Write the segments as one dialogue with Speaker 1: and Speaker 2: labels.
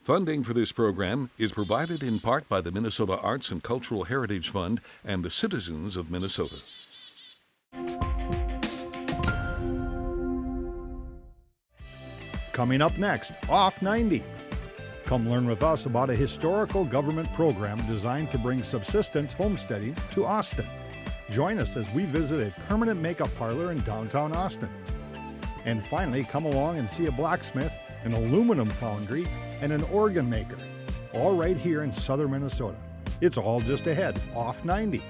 Speaker 1: Funding for this program is provided in part by the Minnesota Arts and Cultural Heritage Fund and the citizens of Minnesota.
Speaker 2: Coming up next, Off 90. Come learn with us about a historical government program designed to bring subsistence homesteading to Austin. Join us as we visit a permanent makeup parlor in downtown Austin. And finally, come along and see a blacksmith, an aluminum foundry, and an organ maker, all right here in southern Minnesota. It's all just ahead, Off 90.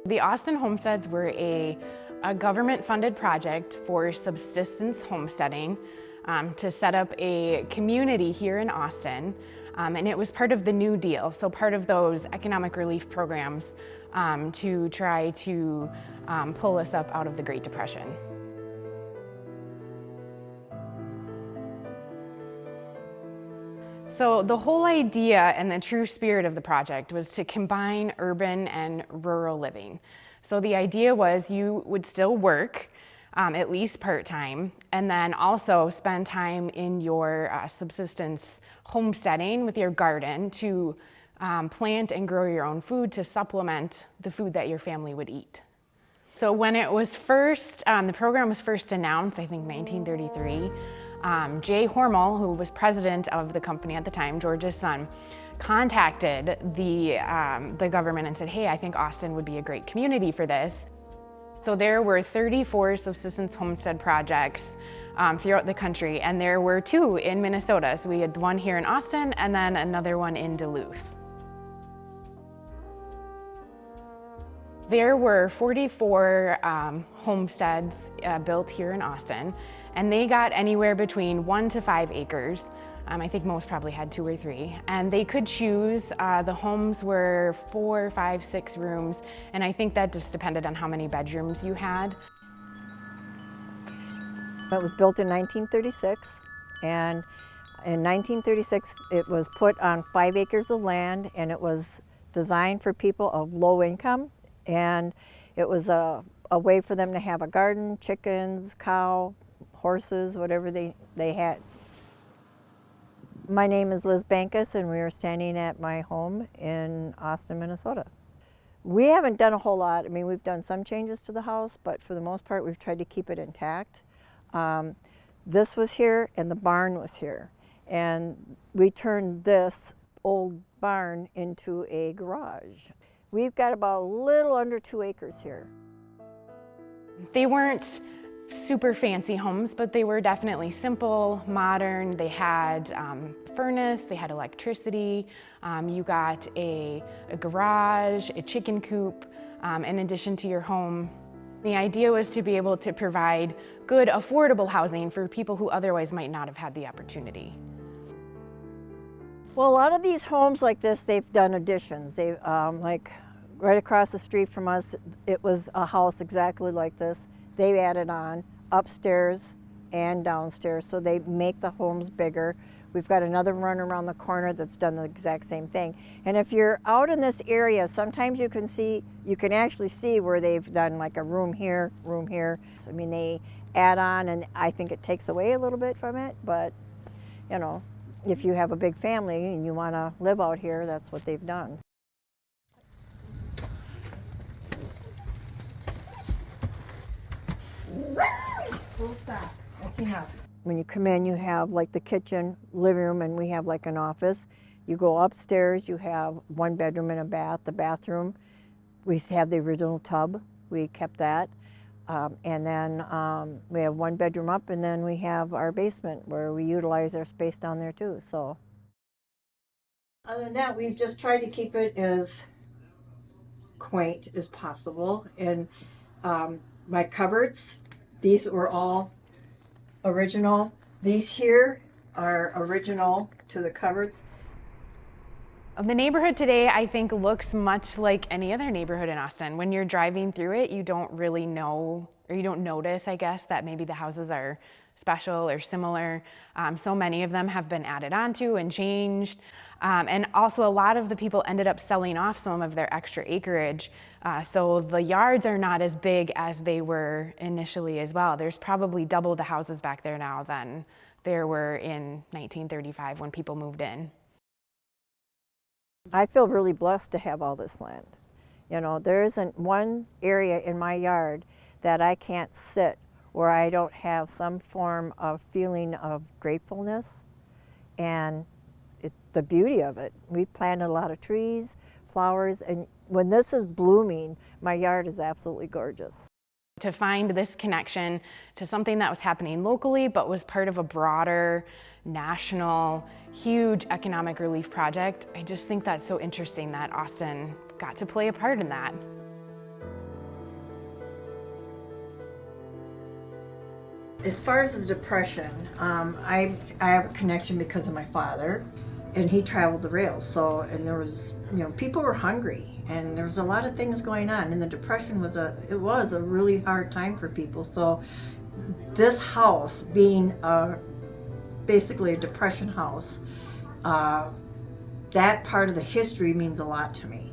Speaker 3: The Austin homesteads were a government-funded project for subsistence homesteading to set up a community here in Austin, and it was part of the New Deal, so part of those economic relief programs to try to pull us up out of the Great Depression. So the whole idea and the true spirit of the project was to combine urban and rural living. So the idea was you would still work, at least part-time, and then also spend time in your subsistence homesteading with your garden to plant and grow your own food to supplement the food that your family would eat. So when it was first, the program was first announced, I think 1933, Jay Hormel, who was president of the company at the time, George's son, contacted the government and said, hey, I think Austin would be a great community for this. So there were 34 subsistence homestead projects throughout the country, and there were 2 in Minnesota. So we had one here in Austin and then another one in Duluth. There were 44 homesteads built here in Austin, and they got anywhere between 1 to 5 acres. I think most probably had 2 or 3, and they could choose. The homes were 4, 5, 6 rooms, and I think that just depended on how many bedrooms you had.
Speaker 4: It was built in 1936, and in 1936 it was put on 5 acres of land, and it was designed for people of low income. And it was a way for them to have a garden, chickens, cow, horses, whatever they had. My name is Liz Bankus, and we are standing at my home in Austin, Minnesota. We haven't done a whole lot. I mean, we've done some changes to the house, but for the most part, we've tried to keep it intact. This was here, and the barn was here. And we turned this old barn into a garage. We've got about a little under 2 acres here.
Speaker 3: They weren't super fancy homes, but they were definitely simple, modern. They had furnace, they had electricity. You got a garage, a chicken coop, in addition to your home. The idea was to be able to provide good, affordable housing for people who otherwise might not have had the opportunity.
Speaker 4: Well, a lot of these homes like this, they've done additions. They like right across the street from us, it was a house exactly like this. They added on upstairs and downstairs, so they make the homes bigger. We've got another run around the corner that's done the exact same thing. And if you're out in this area, sometimes you can actually see where they've done like a room here, room here. I mean, they add on, and I think it takes away a little bit from it, but you know, if you have a big family and you want to live out here, that's what they've done. Full stop. That's enough. When you come in, you have like the kitchen, living room, and we have like an office. You go upstairs, you have 1 bedroom and a bath. The bathroom, we have the original tub. We kept that. And then we have 1 bedroom up, and then we have our basement where we utilize our space down there too. So other than that, we've just tried to keep it as quaint as possible. And my cupboards. These were all original. These here are original to the cupboards.
Speaker 3: The neighborhood today, I think, looks much like any other neighborhood in Austin. When you're driving through it, you don't really know, or you don't notice, I guess, that maybe the houses are special or similar. So many of them have been added onto and changed. And also a lot of the people ended up selling off some of their extra acreage. So the yards are not as big as they were initially as well. There's probably double the houses back there now than there were in 1935 when people moved in.
Speaker 4: I feel really blessed to have all this land. You know, there isn't one area in my yard that I can't sit where I don't have some form of feeling of gratefulness and the beauty of it. We've planted a lot of trees, flowers, and when this is blooming, my yard is absolutely gorgeous.
Speaker 3: To find this connection to something that was happening locally but was part of a broader national huge economic relief project, I just think that's so interesting that Austin got to play a part in that.
Speaker 4: As far as the Depression, I have a connection because of my father, and he traveled the rails. So, and there was, you know, people were hungry, and there was a lot of things going on. And the Depression was a really hard time for people. So, this house being basically a Depression house, that part of the history means a lot to me.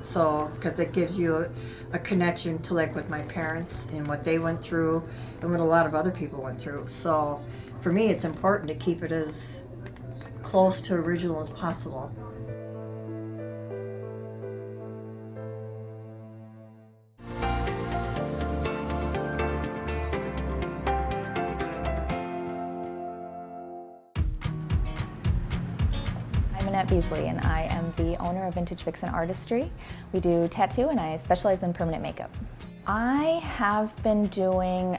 Speaker 4: So, because it gives you a connection to, like, with my parents and what they went through and what a lot of other people went through. So for me, it's important to keep it as close to original as possible.
Speaker 5: I'm Annette Beasley, and I am the owner of Vintage Vixen Artistry. We do tattoo, and I specialize in permanent makeup. I have been doing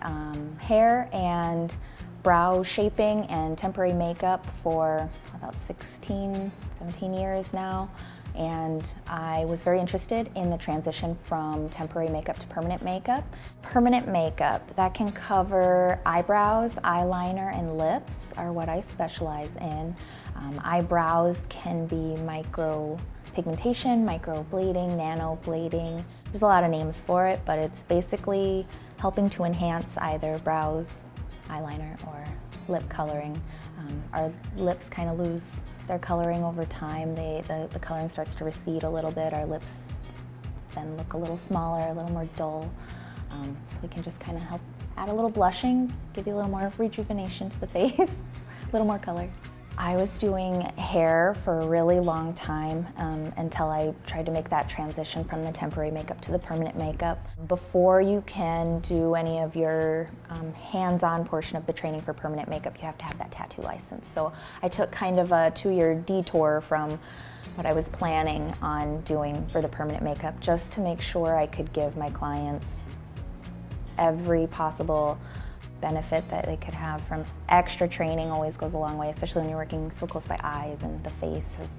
Speaker 5: hair and brow shaping and temporary makeup for about 16, 17 years now. And I was very interested in the transition from temporary makeup to permanent makeup. Permanent makeup, that can cover eyebrows, eyeliner, and lips are what I specialize in. Eyebrows can be micro pigmentation, micro blading, nano blading. There's a lot of names for it, but it's basically helping to enhance either brows, eyeliner, or lip coloring. Our lips kind of lose their coloring over time. The coloring starts to recede a little bit. Our lips then look a little smaller, a little more dull. So we can just kind of help add a little blushing, give you a little more rejuvenation to the face, a little more color. I was doing hair for a really long time until I tried to make that transition from the temporary makeup to the permanent makeup. Before you can do any of your hands-on portion of the training for permanent makeup, you have to have that tattoo license. So I took kind of a 2-year detour from what I was planning on doing for the permanent makeup, just to make sure I could give my clients every possible benefit that they could have from extra training. Always goes a long way, especially when you're working so close by eyes, and the face has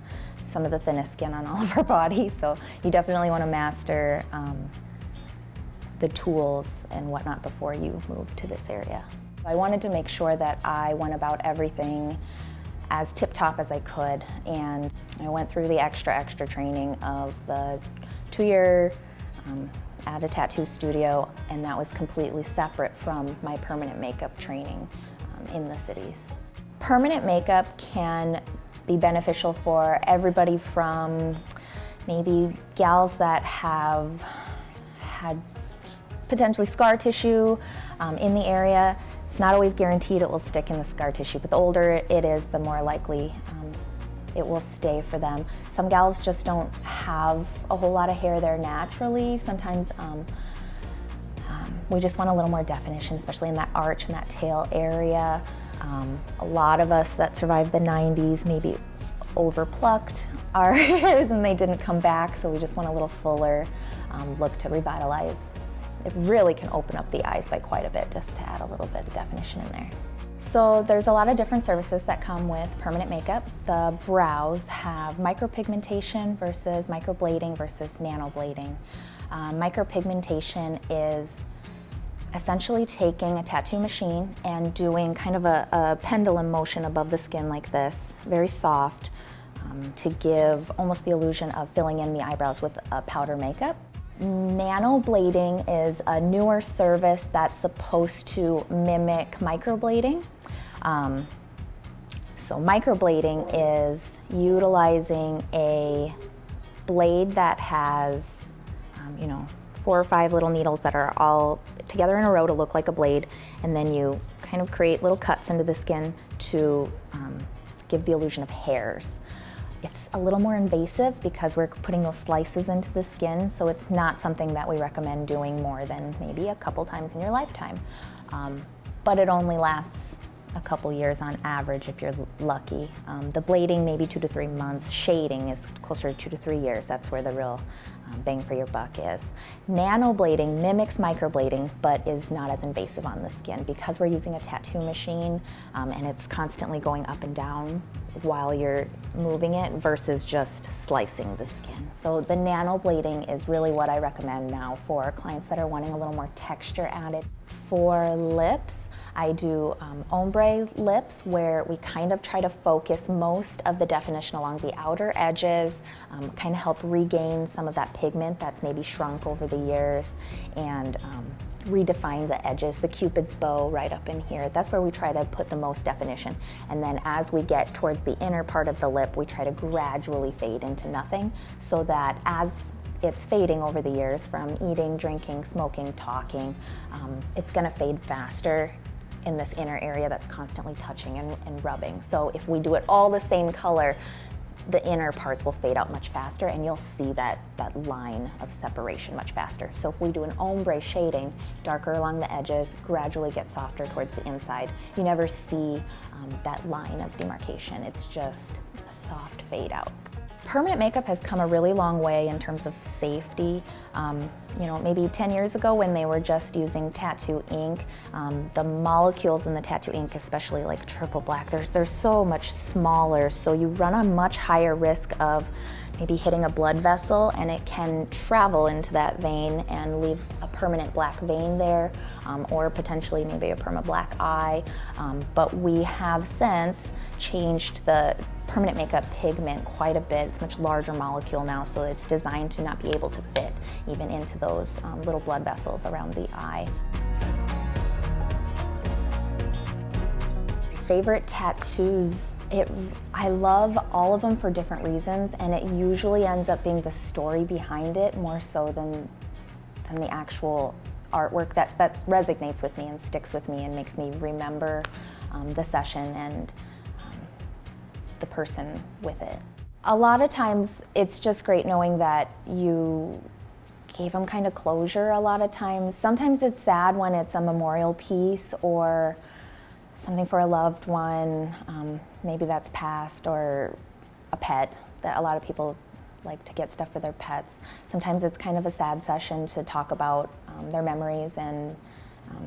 Speaker 5: some of the thinnest skin on all of our bodies. So you definitely want to master the tools and whatnot before you move to this area. I wanted to make sure that I went about everything as tip-top as I could, and I went through the extra training of the 2-year at a tattoo studio, and that was completely separate from my permanent makeup training in the cities. Permanent makeup can be beneficial for everybody from maybe gals that have had potentially scar tissue in the area. It's not always guaranteed it will stick in the scar tissue, but the older it is, the more likely it will stay for them. Some gals just don't have a whole lot of hair there naturally. Sometimes we just want a little more definition, especially in that arch and that tail area. A lot of us that survived the 90s maybe overplucked our hairs and they didn't come back, so we just want a little fuller look to revitalize. It really can open up the eyes by quite a bit, just to add a little bit of definition in there. So there's a lot of different services that come with permanent makeup. The brows have micropigmentation versus microblading versus nanoblading. Micropigmentation is essentially taking a tattoo machine and doing kind of a pendulum motion above the skin like this, very soft, to give almost the illusion of filling in the eyebrows with a powder makeup. Nanoblading is a newer service that's supposed to mimic microblading. So microblading is utilizing a blade that has, 4 or 5 little needles that are all together in a row to look like a blade, and then you kind of create little cuts into the skin to give the illusion of hairs. It's a little more invasive because we're putting those slices into the skin, so it's not something that we recommend doing more than maybe a couple times in your lifetime. But it only lasts a couple years on average if you're lucky. The blading maybe 2 to 3 months. Shading is closer to 2 to 3 years. That's where the real bang for your buck is. Nanoblading mimics microblading but is not as invasive on the skin because we're using a tattoo machine and it's constantly going up and down while you're moving it versus just slicing the skin. So the nanoblading is really what I recommend now for clients that are wanting a little more texture added. For lips, I do ombre lips where we kind of try to focus most of the definition along the outer edges, kind of help regain some of that pigment that's maybe shrunk over the years, and redefine the edges, the Cupid's bow right up in here. That's where we try to put the most definition. And then as we get towards the inner part of the lip, we try to gradually fade into nothing so that as it's fading over the years from eating, drinking, smoking, talking, it's gonna fade faster in this inner area that's constantly touching and rubbing. So if we do it all the same color, the inner parts will fade out much faster and you'll see that line of separation much faster. So if we do an ombre shading, darker along the edges, gradually get softer towards the inside, you never see that line of demarcation. It's just a soft fade out. Permanent makeup has come a really long way in terms of safety. Maybe 10 years ago when they were just using tattoo ink, the molecules in the tattoo ink, especially like triple black, they're so much smaller, so you run a much higher risk of maybe hitting a blood vessel and it can travel into that vein and leave a permanent black vein there, or potentially maybe a perma black eye. But we have since changed the permanent makeup pigment quite a bit. It's a much larger molecule now, so it's designed to not be able to fit even into those little blood vessels around the eye. Favorite tattoos? I love all of them for different reasons, and it usually ends up being the story behind it more so than the actual artwork that resonates with me and sticks with me and makes me remember the session and the person with it. A lot of times it's just great knowing that you gave them kind of closure a lot of times. Sometimes it's sad when it's a memorial piece or something for a loved one, maybe that's passed, or a pet, that a lot of people like to get stuff for their pets. Sometimes it's kind of a sad session to talk about their memories, and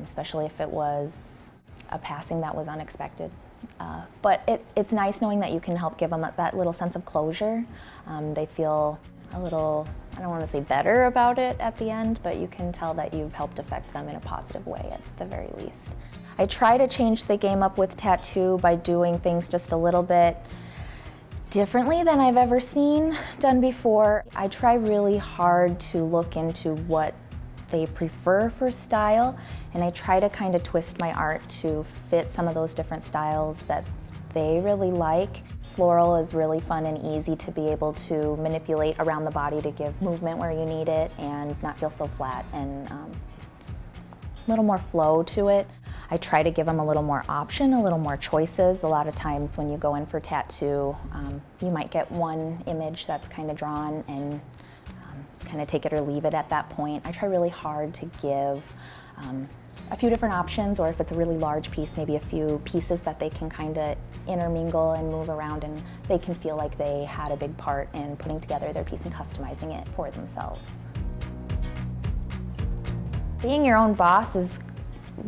Speaker 5: especially if it was a passing that was unexpected. But it's nice knowing that you can help give them that little sense of closure. They feel a little, I don't want to say better about it at the end, but you can tell that you've helped affect them in a positive way at the very least. I try to change the game up with tattoo by doing things just a little bit differently than I've ever seen done before. I try really hard to look into what they prefer for style, and I try to kind of twist my art to fit some of those different styles that they really like. Floral is really fun and easy to be able to manipulate around the body to give movement where you need it and not feel so flat, and a little more flow to it. I try to give them a little more option, a little more choices. A lot of times when you go in for tattoo, you might get one image that's kind of drawn and kind of take it or leave it at that point. I try really hard to give a few different options, or if it's a really large piece, maybe a few pieces that they can kind of intermingle and move around, and they can feel like they had a big part in putting together their piece and customizing it for themselves. Being your own boss is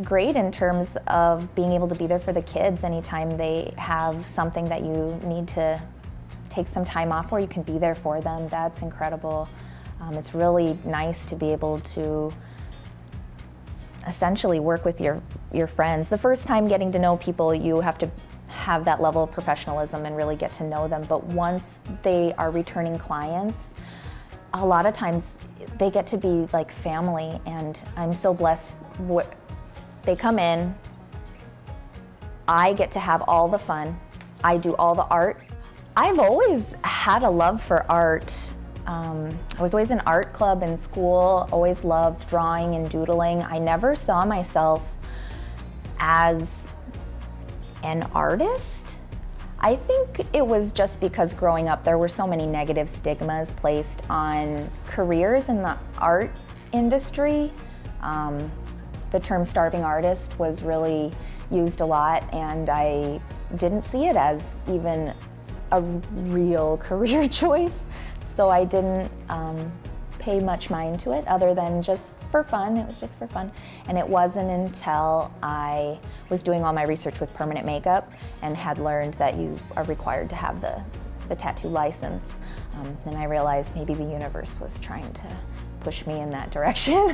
Speaker 5: great in terms of being able to be there for the kids anytime they have something that you need to take some time off for. You can be there for them. That's incredible. It's really nice to be able to essentially work with your friends. The first time getting to know people, you have to have that level of professionalism and really get to know them. But once they are returning clients, a lot of times they get to be like family, and I'm so blessed. They come in, I get to have all the fun, I do all the art. I've always had a love for art. I was always in art club in school, always loved drawing and doodling. I never saw myself as an artist. I think it was just because growing up there were so many negative stigmas placed on careers in the art industry. The term starving artist was really used a lot, and I didn't see it as even a real career choice. So I didn't pay much mind to it other than just for fun. It was just for fun. And it wasn't until I was doing all my research with permanent makeup and had learned that you are required to have the tattoo license. Then I realized maybe the universe was trying to push me in that direction.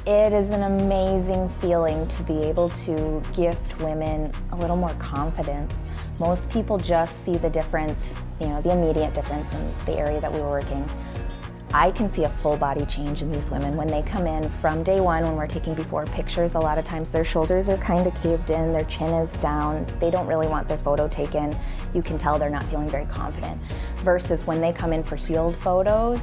Speaker 5: It is an amazing feeling to be able to gift women a little more confidence. Most people just see the difference, you know, the immediate difference in the area that we were working. I can see a full body change in these women when they come in from day one. When we're taking before pictures, a lot of times their shoulders are kind of caved in, their chin is down, they don't really want their photo taken. You can tell they're not feeling very confident. Versus when they come in for healed photos,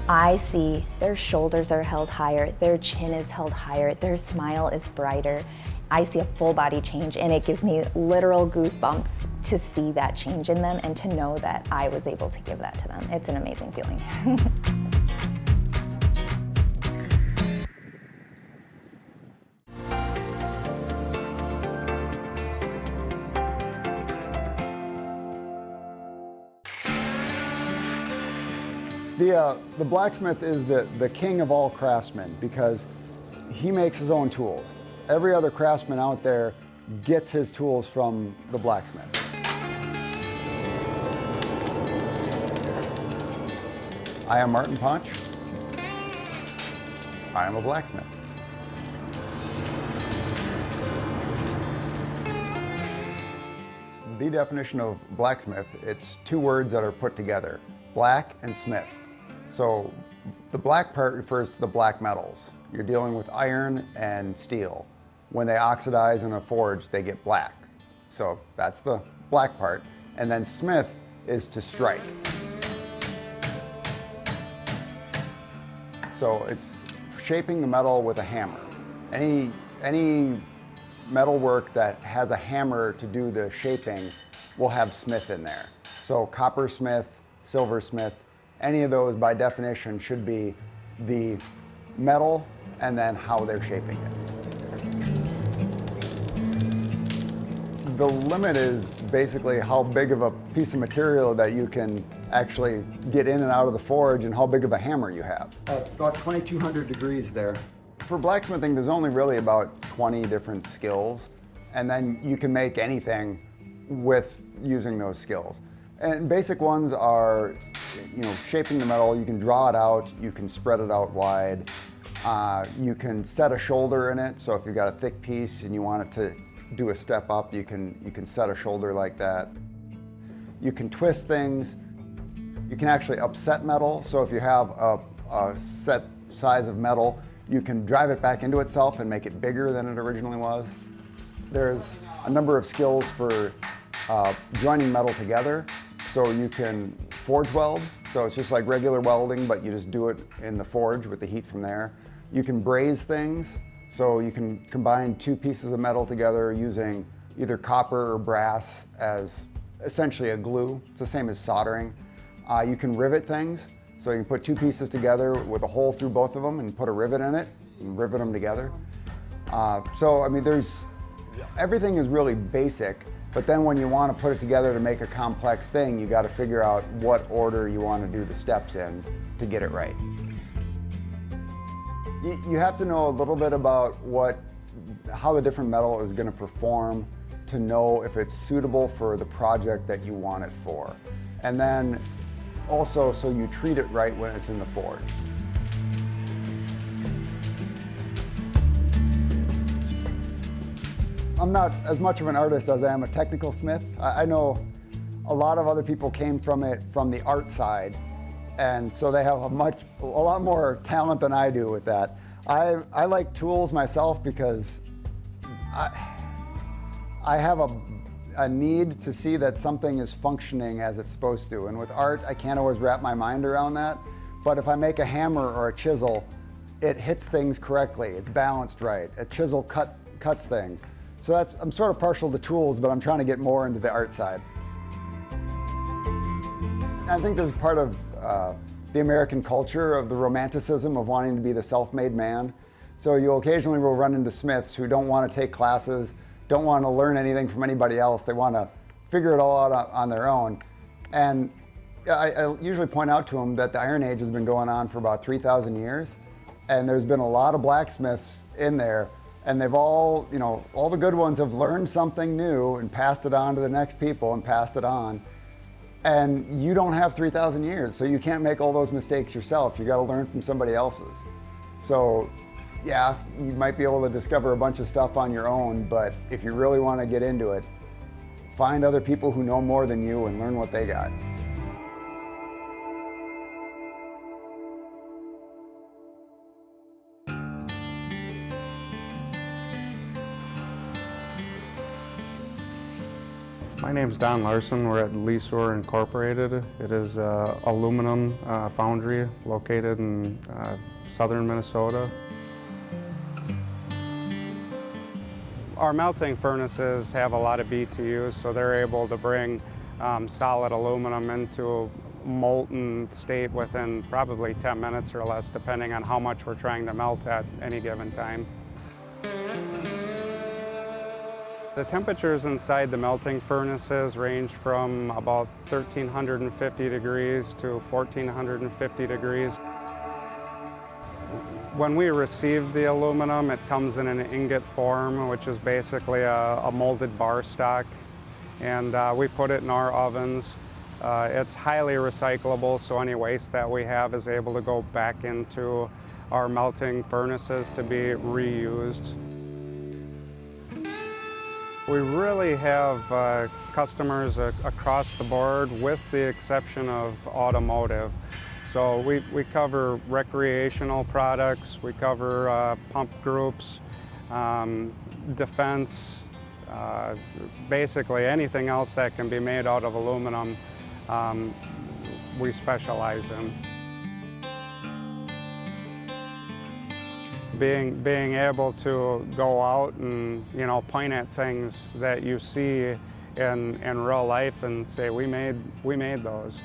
Speaker 5: I see their shoulders are held higher, their chin is held higher, their smile is brighter. I see a full body change, and it gives me literal goosebumps to see that change in them and to know that I was able to give that to them. It's an amazing feeling.
Speaker 6: The blacksmith is the king of all craftsmen because he makes his own tools. Every other craftsman out there gets his tools from the blacksmith. I am Martin Pansch. I am a blacksmith. The definition of blacksmith, it's two words that are put together, black and smith. So the black part refers to the black metals. You're dealing with iron and steel. When they oxidize in a forge, they get black. So that's the black part. And then smith is to strike. So it's shaping the metal with a hammer. Any metal work that has a hammer to do the shaping will have smith in there. So coppersmith, silversmith, any of those by definition should be the metal and then how they're shaping it. The limit is basically how big of a piece of material that you can actually get in and out of the forge and how big of a hammer you have. About 2200 degrees there. For blacksmithing, there's only really about 20 different skills, and then you can make anything with using those skills. And basic ones are, you know, shaping the metal. You can draw it out, you can spread it out wide, you can set a shoulder in it. So if you've got a thick piece and you want it to do a step up, you can set a shoulder like that. You can twist things. You can actually upset metal. So if you have a set size of metal, you can drive it back into itself and make it bigger than it originally was. There's a number of skills for joining metal together. So you can forge weld. So it's just like regular welding, but you just do it in the forge with the heat from there. You can braze things. So you can combine two pieces of metal together using either copper or brass as essentially a glue. It's the same as soldering. You can rivet things. So you can put two pieces together with a hole through both of them and put a rivet in it and rivet them together. So I mean, everything is really basic, but then when you want to put it together to make a complex thing, you got to figure out what order you want to do the steps in to get it right. You have to know a little bit about how the different metal is going to perform to know if it's suitable for the project that you want it for. And then also so you treat it right when it's in the forge. I'm not as much of an artist as I am a technical smith. I know a lot of other people came from the art side, and so they have a lot more talent than I do with that. I like tools myself because I have a need to see that something is functioning as it's supposed to. And with art, I can't always wrap my mind around that. But if I make a hammer or a chisel, it hits things correctly. It's balanced right. A chisel cuts things. So I'm sort of partial to tools, but I'm trying to get more into the art side. I think this is part of the American culture of the romanticism of wanting to be the self-made man. So you occasionally will run into smiths who don't want to take classes, don't want to learn anything from anybody else. They want to figure it all out on their own. And I usually point out to them that the Iron Age has been going on for about 3,000 years. And there's been a lot of blacksmiths in there. And they've all the good ones have learned something new and passed it on to the next people and passed it on. And you don't have 3,000 years, so you can't make all those mistakes yourself. You got to learn from somebody else's. So yeah, you might be able to discover a bunch of stuff on your own, but if you really want to get into it, find other people who know more than you and learn what they got.
Speaker 7: My name's Don Larson. We're at Leesor Incorporated. It is an aluminum foundry located in southern Minnesota. Our melting furnaces have a lot of BTUs, so they're able to bring solid aluminum into a molten state within probably 10 minutes or less, depending on how much we're trying to melt at any given time. The temperatures inside the melting furnaces range from about 1,350 degrees to 1,450 degrees. When we receive the aluminum, it comes in an ingot form, which is basically a molded bar stock, and we put it in our ovens. It's highly recyclable, so any waste that we have is able to go back into our melting furnaces to be reused. We really have customers across the board, with the exception of automotive. So we cover recreational products, we cover pump groups, defense, basically anything else that can be made out of aluminum, we specialize in. Being able to go out and point at things that you see in real life and say we made those,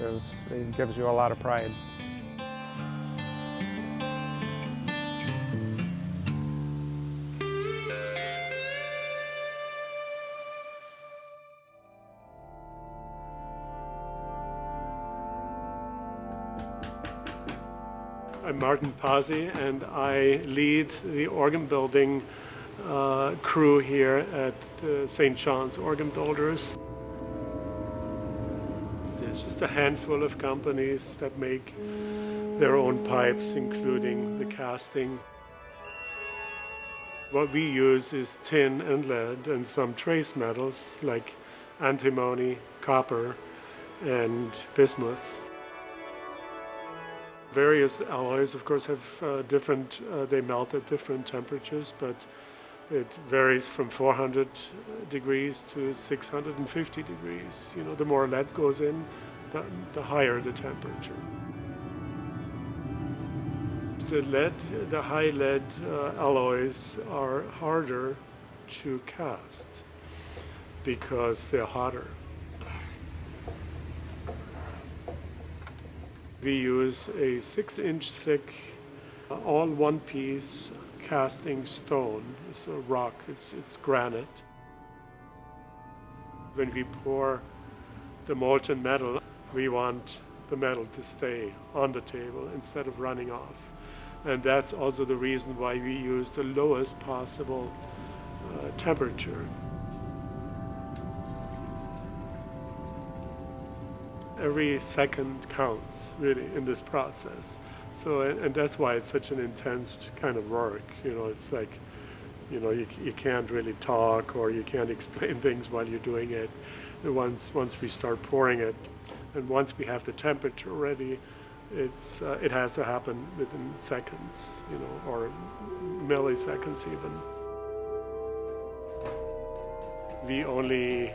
Speaker 7: it gives you a lot of pride.
Speaker 8: I'm Martin Pansch, and I lead the organ building crew here at the St. John's Organ Builders. There's just a handful of companies that make their own pipes, including the casting. What we use is tin and lead and some trace metals like antimony, copper, and bismuth. Various alloys, of course, have they melt at different temperatures, but it varies from 400 degrees to 650 degrees. The more lead goes in, the higher the temperature. The high lead alloys are harder to cast because they're hotter. We use a 6-inch thick, all one-piece casting stone. It's a rock, it's granite. When we pour the molten metal, we want the metal to stay on the table instead of running off. And that's also the reason why we use the lowest possible temperature. Every second counts, really, in this process. So, and that's why it's such an intense kind of work. It's like You know, you can't really talk or you can't explain things while you're doing it. And once we start pouring it, and once we have the temperature ready, it has to happen within seconds, you know, or milliseconds even. We only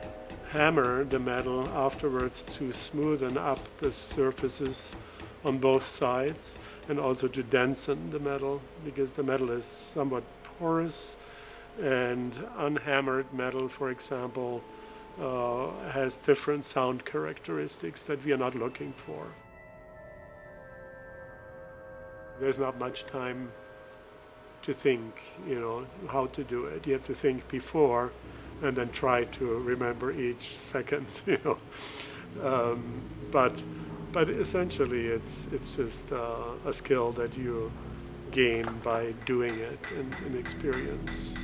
Speaker 8: hammer the metal afterwards to smoothen up the surfaces on both sides and also to densen the metal, because the metal is somewhat porous, and unhammered metal, for example, has different sound characteristics that we are not looking for. There's not much time to think, you know, how to do it. You have to think before and then try to remember each second, you know. But essentially it's just a skill that you gain by doing it in experience.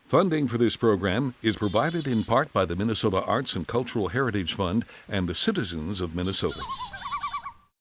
Speaker 1: Funding for this program is provided in part by the Minnesota Arts and Cultural Heritage Fund and the citizens of Minnesota.